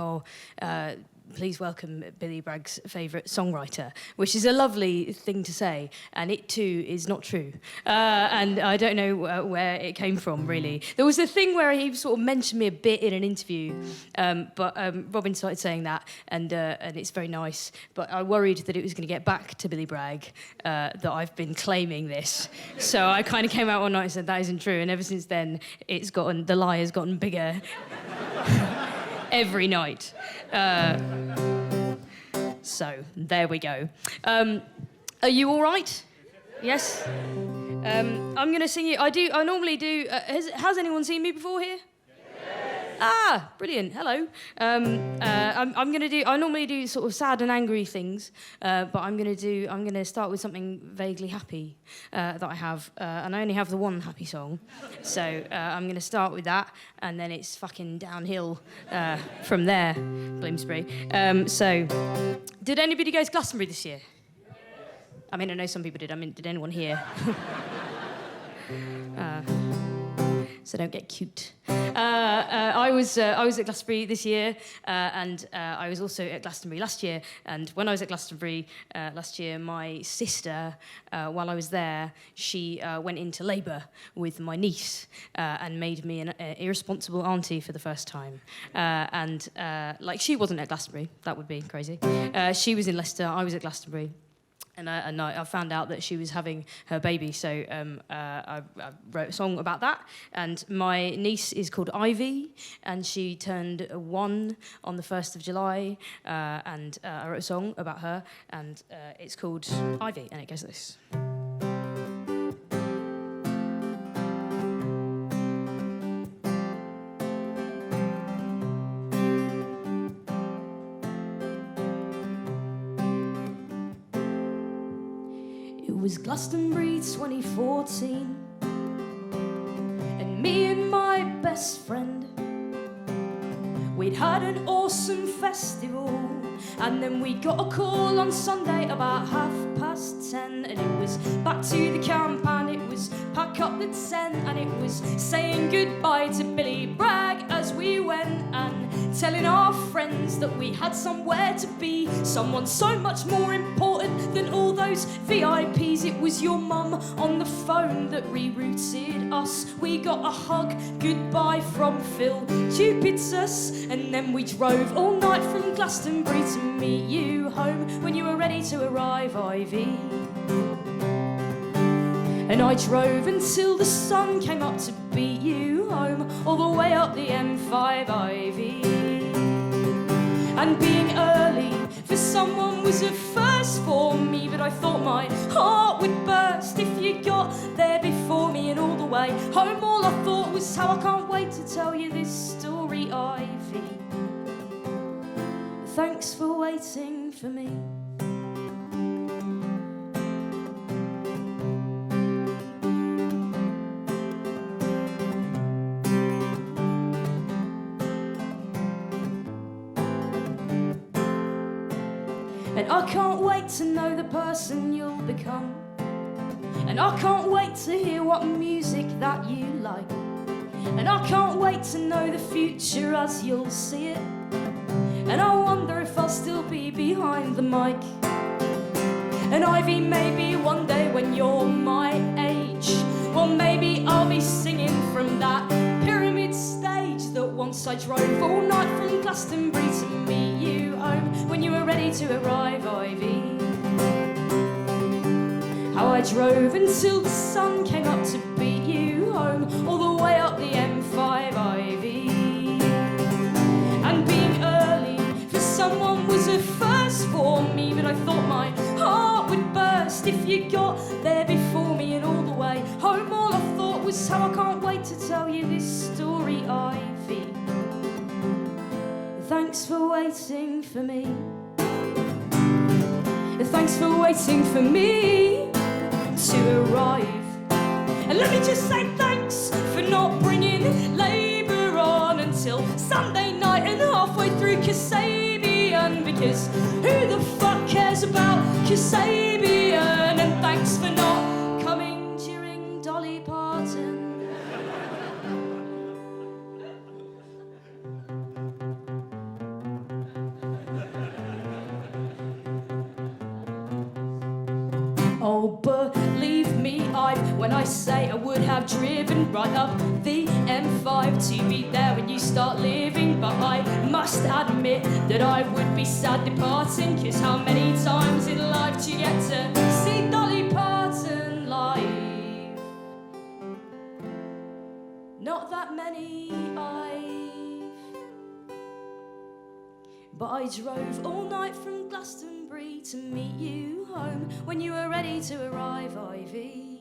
please welcome Billy Bragg's favourite songwriter, which is a lovely thing to say, and it too is not true. And I don't know where it came from, really. There was a thing where he sort of mentioned me a bit in an interview, but Robin started saying that, and it's very nice. But I worried that it was going to get back to Billy Bragg that I've been claiming this. So I kind of came out one night and said that isn't true, and ever since then, the lie has gotten bigger. Every night. So, there we go. Are you all right? Yes? I'm going to sing you... I normally do... has anyone seen me before here? Ah, brilliant. Hello. I'm going to do... I normally do sort of sad and angry things, but I'm going to start with something vaguely happy that I have, and I only have the one happy song. So I'm going to start with that, and then it's fucking downhill from there, Bloomsbury. So, did anybody go to Glastonbury this year? I mean, I know some people did. I mean, did anyone here? So don't get cute. I was at Glastonbury this year, and I was also at Glastonbury last year. And when I was at Glastonbury last year, my sister, while I was there, she went into labour with my niece and made me an irresponsible auntie for the first time. She wasn't at Glastonbury. That would be crazy. She was in Leicester. I was at Glastonbury. And I found out that she was having her baby, so I wrote a song about that. And my niece is called Ivy, and she turned 1 on the 1st of July, and I wrote a song about her, and it's called Ivy, and it goes like this. It was Glastonbury 2014, and me and my best friend, we'd had an awesome festival, and then we got a call on Sunday about 10:30, and it was back to the camp, and it was pack up the tent, and it was saying goodbye to Billy Bragg as we went, and telling our friends that we had somewhere to be, someone so much more important than all those VIPs. It was your mum on the phone that rerouted us. We got a hug, goodbye from Phil, Cupid's us, and then we drove all night from Glastonbury to meet you home when you were ready to arrive, Ivy. And I drove until the sun came up to beat you home, all the way up the M5, Ivy. And being early for someone was a first for me, but I thought my heart would burst if you got there before me. And all the way home, all I thought was how I can't wait to tell you this story, Ivy. Thanks for waiting for me. And I can't wait to know the person you'll become. And I can't wait to hear what music that you like. And I can't wait to know the future as you'll see it. And I wonder if I'll still be behind the mic. And Ivy, maybe one day when you're my age, well, maybe I'll be singing from that pyramid stage that once I drove all night from Glastonbury to meet you home when you were ready to arrive, Ivy. How I drove until the sun came up to beat you home, all the way up the M5, Ivy. And being early for someone was a first for me, but I thought my heart would burst if you got there before me. And all the way home, all I thought was how I can't wait to tell you this story, Ivy. Thanks for waiting for me. Thanks for waiting for me to arrive. And let me just say thanks for not bringing Labour on until Sunday night and halfway through Kasabian, because who the fuck cares about Kasabian? And thanks for not coming to Oh, believe me, when I say I would have driven right up the M5 to be there when you start living. But I must admit that I would be sad departing, 'cause how many times in life do you get to see Dolly Parton live? Not that many, but I drove all night from Glastonbury to meet you home when you were ready to arrive, Ivy.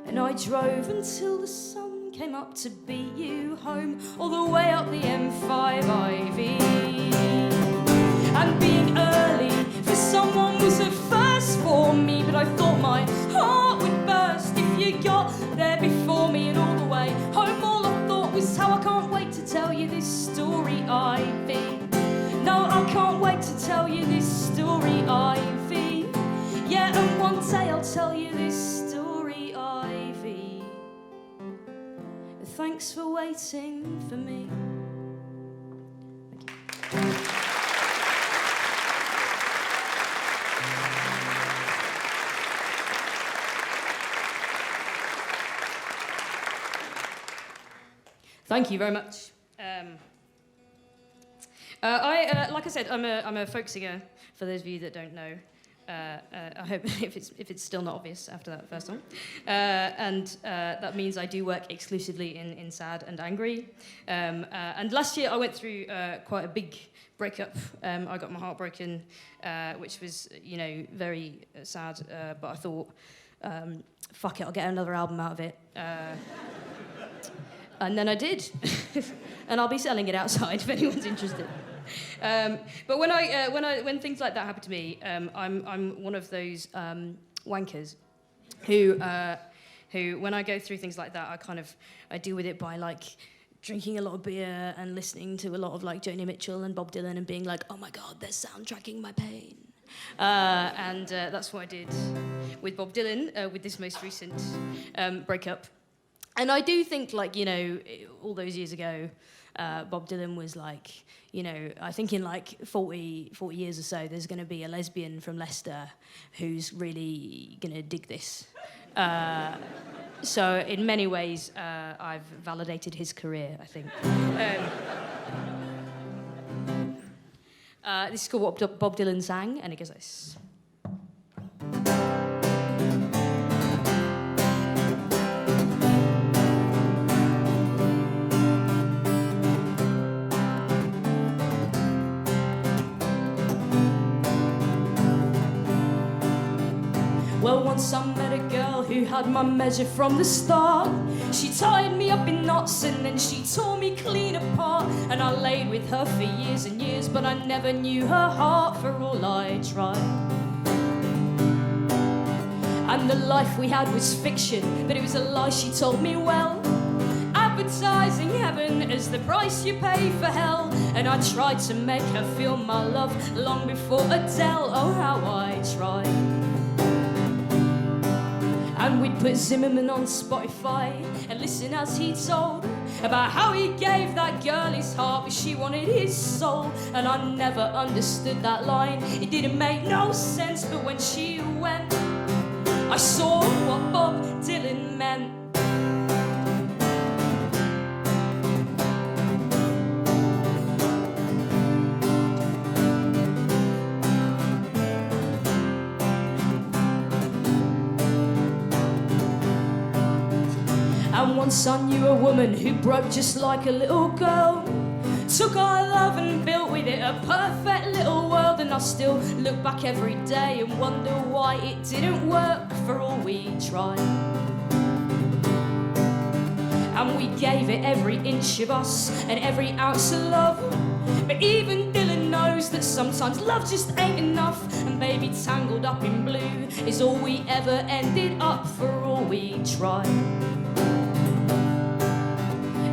And I drove until the sun came up to beat you home, all the way up the M5, Ivy. And being early for someone was a first for me, but I thought my heart would burst if you got there before me. And all the way home, all I thought was how I can't wait to tell you this story, Ivy. No, I can't wait to tell you this story, Ivy. Yeah, and one day I'll tell you this story, Ivy. Thanks for waiting for me. Thank you. Thank you very much. Like I said, I'm a folk singer. For those of you that don't know, I hope if it's still not obvious after that first song, and that means I do work exclusively in sad and angry. And last year I went through quite a big breakup. I got my heart broken, which was very sad. But I thought, fuck it, I'll get another album out of it. And then I did, and I'll be selling it outside if anyone's interested. But when things like that happen to me, I'm one of those wankers who when I go through things like that, I deal with it by like drinking a lot of beer and listening to a lot of like Joni Mitchell and Bob Dylan and being like, oh my God, they're soundtracking my pain. And that's what I did with Bob Dylan with this most recent breakup. And I do think, like, all those years ago, Bob Dylan was like, I think in like 40 years or so, there's going to be a lesbian from Leicester who's really going to dig this. So in many ways, I've validated his career, I think. This is called What Bob Dylan Sang, and it goes like this. Well, once I met a girl who had my measure from the start. She tied me up in knots and then she tore me clean apart. And I laid with her for years and years, but I never knew her heart for all I tried. And the life we had was fiction, but it was a lie, she told me well. Advertising heaven as the price you pay for hell. And I tried to make her feel my love long before Adele. Oh, how I tried. And we'd put Zimmerman on Spotify and listen as he told about how he gave that girl his heart, but she wanted his soul. And I never understood that line, it didn't make no sense. But when she went, I saw what Bob Dylan meant. And once I knew a woman who broke just like a little girl, took our love and built with it a perfect little world. And I still look back every day and wonder why it didn't work for all we tried. And we gave it every inch of us and every ounce of love. But even Dylan knows that sometimes love just ain't enough. And baby, tangled up in blue is all we ever ended up for all we tried.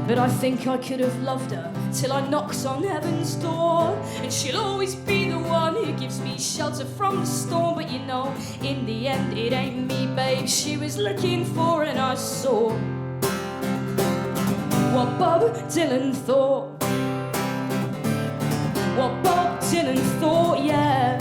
But I think I could have loved her till I knocked on heaven's door. And she'll always be the one who gives me shelter from the storm. But you know, in the end, it ain't me, babe, she was looking for. And I saw what Bob Dylan thought. What Bob Dylan thought, yeah.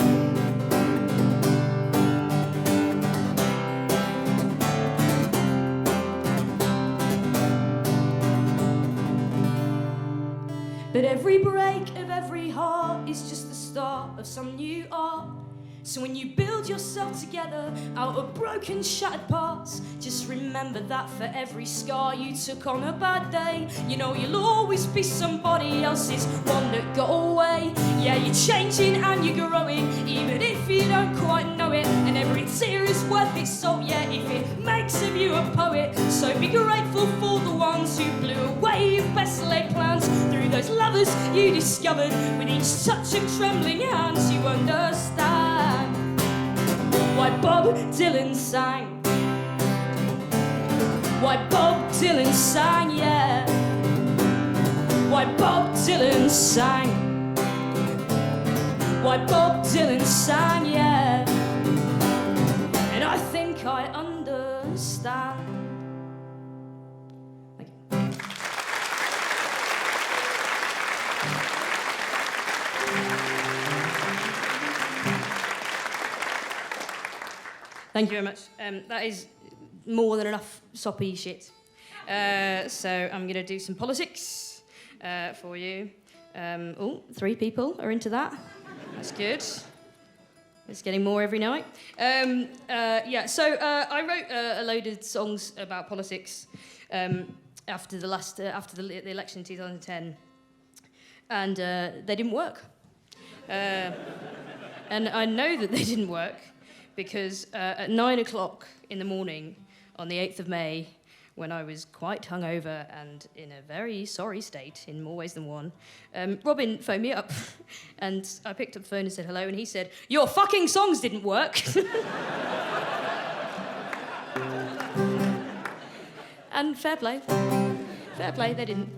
But every break of every heart is just the start of some new art. So when you build yourself together out of broken, shattered parts, just remember that for every scar you took on a bad day, you know you'll always be somebody else's one that got away. Yeah, you're changing and you're growing, even if you don't quite know it. And every tear is worth its salt, yeah, if it makes of you a poet. So be grateful for the ones who blew away your best laid plans. Through those lovers you discovered, with each touch of trembling hands, you understand why Bob Dylan sang. Why Bob Dylan sang, yeah. Why Bob Dylan sang. Why Bob Dylan sang, yeah. And I think I understand. Thank you very much. That is more than enough soppy shit. So I'm going to do some politics for you. Oh, 3 people are into that. That's good. It's getting more every night. So I wrote a load of songs about politics after the election in 2010, and they didn't work. And I know that they didn't work, because at 9 o'clock in the morning on the 8th of May, when I was quite hungover and in a very sorry state in more ways than one, Robin phoned me up, and I picked up the phone and said hello, and he said, "Your fucking songs didn't work." And fair play, they didn't.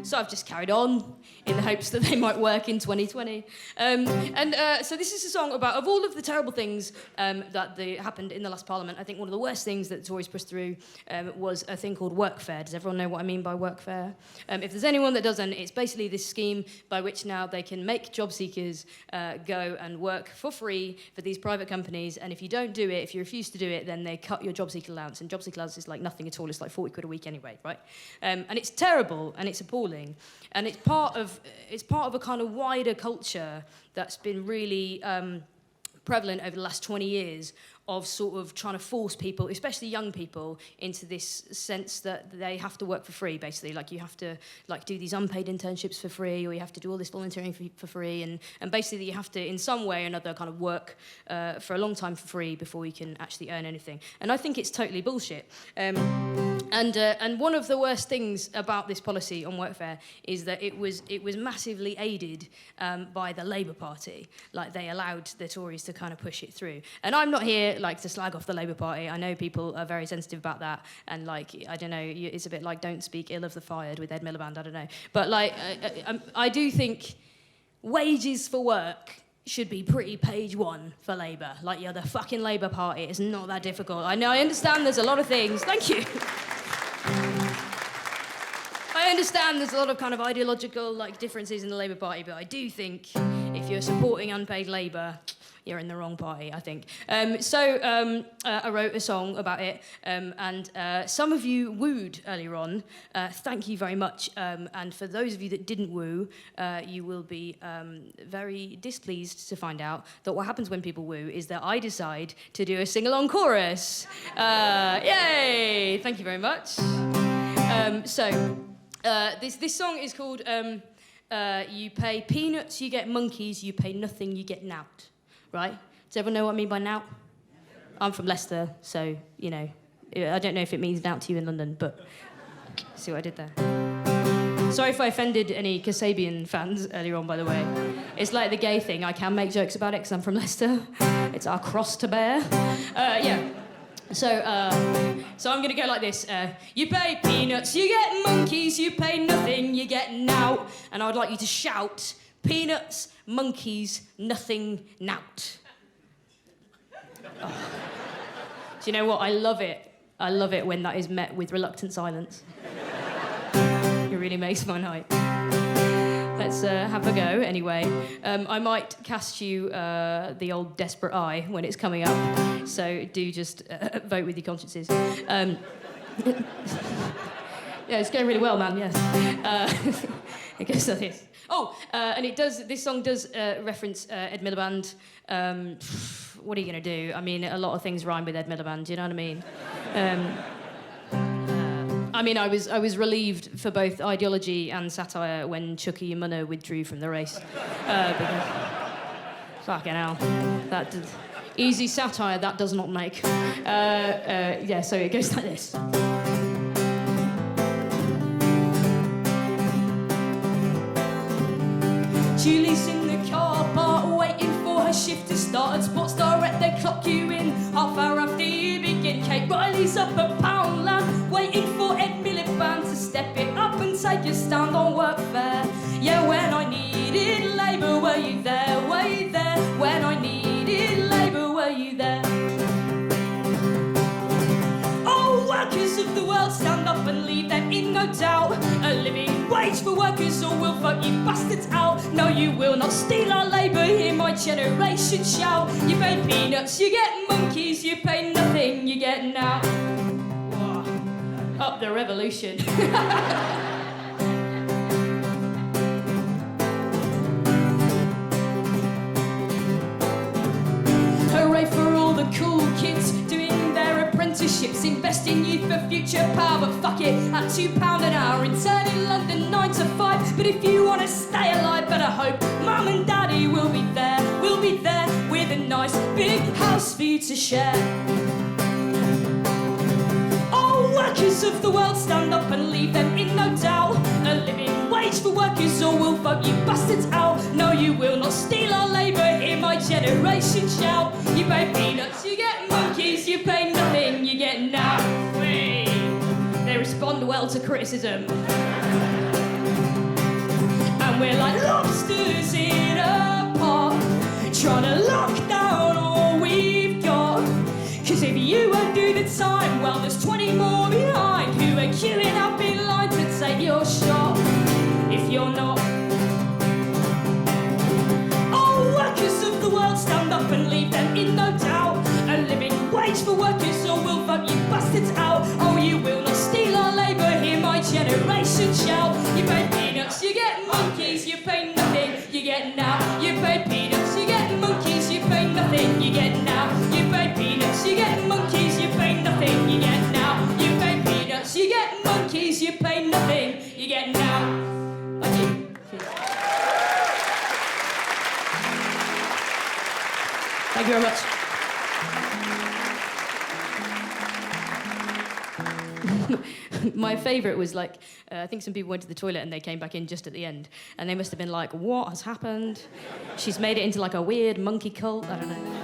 So I've just carried on in the hopes that they might work in 2020. So this is a song about, of all of the terrible things that happened in the last Parliament, I think one of the worst things that the Tories pushed through was a thing called workfare. Does everyone know what I mean by workfare? If there's anyone that doesn't, it's basically this scheme by which now they can make job seekers go and work for free for these private companies, and if you don't do it, if you refuse to do it, then they cut your job seeker allowance, and job seeker allowance is like nothing at all. It's like 40 quid a week anyway, right? And it's terrible, and it's appalling, and it's part of a kind of wider culture that's been really prevalent over the last 20 years of sort of trying to force people, especially young people, into this sense that they have to work for free, basically. Like, you have to do these unpaid internships for free, or you have to do all this volunteering for free, and basically you have to, in some way or another, kind of work for a long time for free before you can actually earn anything. And I think it's totally bullshit. And one of the worst things about this policy on workfare is that it was massively aided by the Labour Party. Like, they allowed the Tories to kind of push it through. And I'm not here to slag off the Labour Party. I know people are very sensitive about that, and I don't know, it's a bit like "Don't Speak Ill of the Fired" with Ed Miliband. I don't know, but I do think wages for work should be pretty page one for Labour. Like, you're the fucking Labour Party. It's not that difficult. I know. I understand. There's a lot of things. Thank you. I understand there's a lot of kind of ideological differences in the Labour Party, but I do think if you're supporting unpaid labour, you're in the wrong party, I think. I wrote a song about it, and some of you wooed earlier on. Thank you very much. And for those of you that didn't woo, you will be very displeased to find out that what happens when people woo is that I decide to do a sing-along chorus. Yay! Thank you very much. This song is called You Pay Peanuts, You Get Monkeys, You Pay Nothing, You Get Nout. Right? Does everyone know what I mean by nout? I'm from Leicester, so, I don't know if it means nout to you in London, but see what I did there. Sorry if I offended any Kasabian fans earlier on, by the way. It's like the gay thing. I can make jokes about it because I'm from Leicester. It's our cross to bear. So I'm going to go like this. You pay peanuts, you get monkeys, you pay nothing, you get nout. And I would like you to shout, peanuts, monkeys, nothing, nout. Oh. Do you know what? I love it. I love it when that is met with reluctant silence. It really makes my night. Let's have a go, anyway. I might cast you the old desperate eye when it's coming up, so do just vote with your consciences. Yeah, it's going really well, man, yes. It goes like this. Oh, and it does, this song does reference Ed Miliband. What are you going to do? I mean, a lot of things rhyme with Ed Miliband, do you know what I mean? I was relieved for both ideology and satire when Chucky Umunna withdrew from the race. Because, fucking hell. Easy satire, that does not make. Yeah, so it goes like this. Julie's in the car park waiting for her shift to start. At Sports Direct they clock you in half hour after you begin. Kate Riley's up at Poundland waiting for Ed Miliband to step it up and take a stand on workfare. Yeah, when I needed Labour, were you there? Were you there? When I needed Labour, were you there? Oh, workers of the world, stand up and leave them in no doubt. A living wage for workers or we'll vote you bastards out. No, you will not steal our labour, hear my generation shout. You pay peanuts, you get monkeys, you pay nothing, you get now. Whoa. Up the revolution. Hooray for all the cool kids doing their apprenticeships. Invest in youth for future power, but fuck it, at £2 an hour. Intern in London 9 to 5. But if you want to stay alive, better hope Mum and Daddy will be there. We'll be there with a nice big house for you to share. Oh, workers of the world, stand up and leave them in no doubt. A living wage for workers or we'll vote you bastards out. No, you will not steal our labour, hear my generation shout. You pay peanuts, you get monkeys, you pay nothing, you get now. Whee! They respond well to criticism. And we're like lobsters in a pot, trying to lock down all we've got. Cause if you won't do the time, well there's 20 more behind who are queuing up in line to take your shot. If you're not. Oh, workers of the world, stand up and leave them in no doubt. A living wage for workers or we'll vote you bastards out. Oh, you will not steal our labour, hear my generation shout. You pay peanuts, you get monkeys, you pay nothing, you get now. You pay peanuts, you get monkeys, you pay nothing, you get now. You pay peanuts, you get monkeys, you pay nothing, you get now. You pay peanuts, you get monkeys, you pay nothing, you get now. Thank you. Thank you very much. My favourite was like, I think some people went to the toilet and they came back in just at the end. And they must have been like, what has happened? She's made it into like a weird monkey cult, I don't know.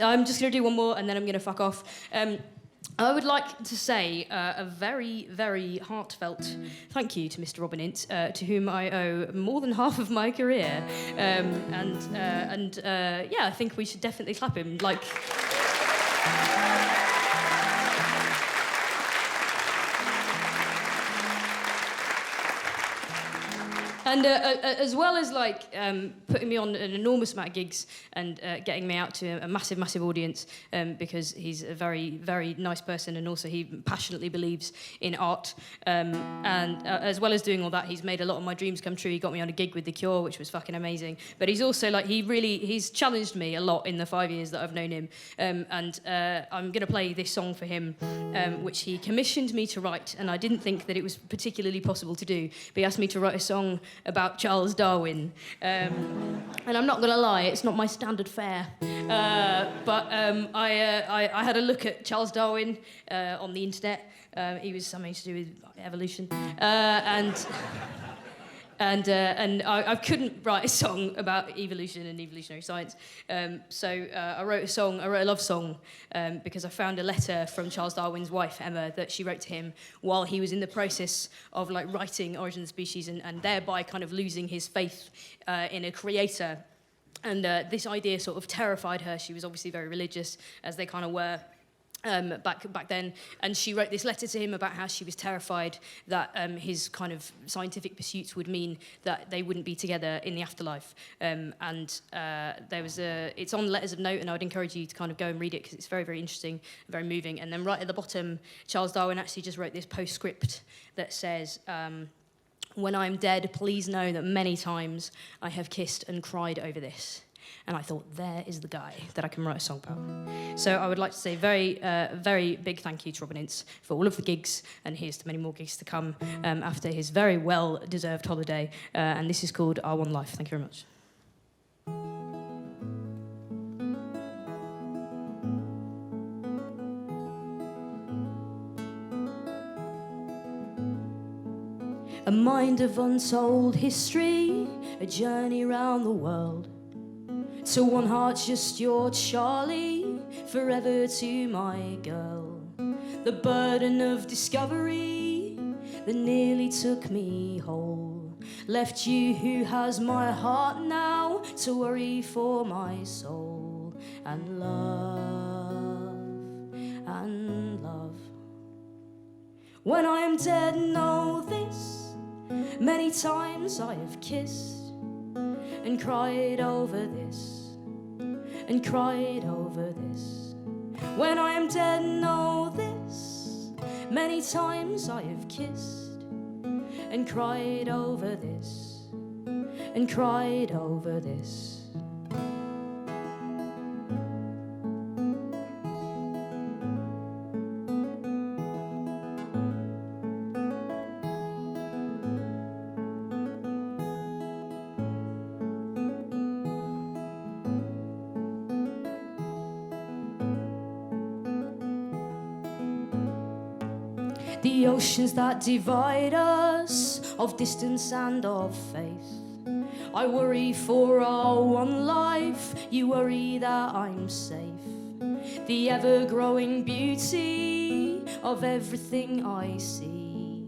I'm just going to do one more and then I'm going to fuck off. I would like to say a very, very heartfelt thank you to Mr. Robin Ince, to whom I owe more than half of my career. Yeah, I think we should definitely clap him. Like. And as well as like putting me on an enormous amount of gigs and getting me out to a massive, massive audience, because he's a very, very nice person and also he passionately believes in art. And as well as doing all that, he's made a lot of my dreams come true. He got me on a gig with The Cure, which was fucking amazing. But he's also like, he's challenged me a lot in the 5 years that I've known him. I'm going to play this song for him, which he commissioned me to write. And I didn't think that it was particularly possible to do. But he asked me to write a song about Charles Darwin. And I'm not going to lie, it's not my standard fare. But I had a look at Charles Darwin on the internet. He was something to do with evolution. And I couldn't write a song about evolution and evolutionary science. So I wrote a love song, because I found a letter from Charles Darwin's wife, Emma, that she wrote to him while he was in the process of like writing Origin of the Species and thereby kind of losing his faith in a creator. And this idea sort of terrified her. She was obviously very religious, as they kind of were. back then, and she wrote this letter to him about how she was terrified that his kind of scientific pursuits would mean that they wouldn't be together in the afterlife. There was it's on Letters of Note, and I would encourage you to kind of go and read it because it's very, very interesting, very moving. And then right at the bottom, Charles Darwin actually just wrote this postscript that says, "When I am dead, please know that many times I have kissed and cried over this." And I thought, there is the guy that I can write a song about. So I would like to say very big thank you to Robin Ince for all of the gigs, and here's to many more gigs to come after his very well-deserved holiday. And this is called Our One Life. Thank you very much. A mind of untold history, a journey round the world. To one heart, just your Charlie, forever to my girl. The burden of discovery that nearly took me whole. Left you who has my heart now to worry for my soul. And love, and love. When I am dead, know this, many times I have kissed and cried over this, and cried over this. When I am dead, know this, many times I have kissed and cried over this, and cried over this. The oceans that divide us, of distance and of faith. I worry for our one life, you worry that I'm safe. The ever-growing beauty of everything I see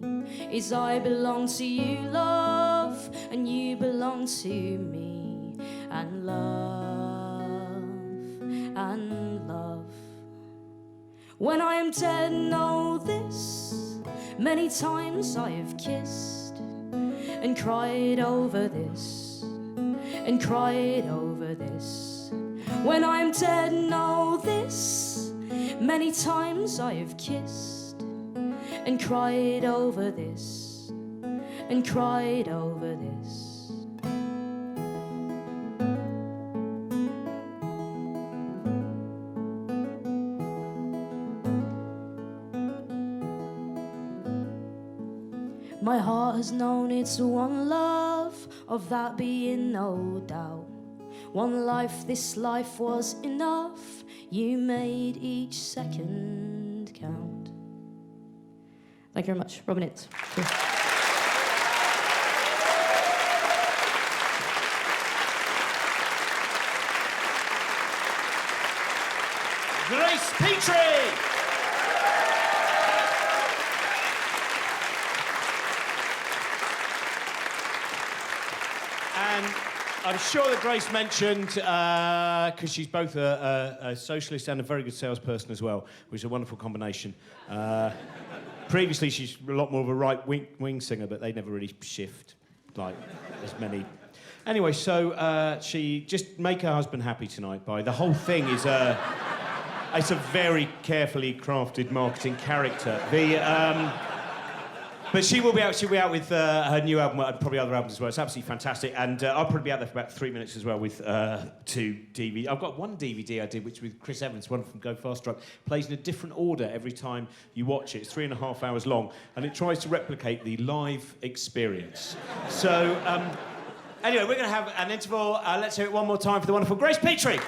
is I belong to you, love, and you belong to me. And love, and love. When I am dead, know this, many times I have kissed and cried over this, and cried over this. When I am dead, know this, many times I have kissed and cried over this, and cried over this. My heart has known its one love, of that being no doubt. One life, this life was enough, you made each second count. Thank you very much. Robin Ince. Grace Petrie! And I'm sure that Grace mentioned, because she's both a socialist and a very good salesperson as well, which is a wonderful combination. Previously, she's a lot more of a right-wing singer, but they never really shift like as many. Anyway, so she just make her husband happy tonight by the whole thing is it's a very carefully crafted marketing character. But she will be out. She'll be out with her new album and probably other albums as well. It's absolutely fantastic, and I'll probably be out there for about 3 minutes as well with 2 DVD. I've got one DVD I did, which with Chris Evans, one from Go Fast Truck, plays in a different order every time you watch it. It's 3.5 hours long, and it tries to replicate the live experience. So, anyway, we're going to have an interval. Let's hear it one more time for the wonderful Grace Petrie.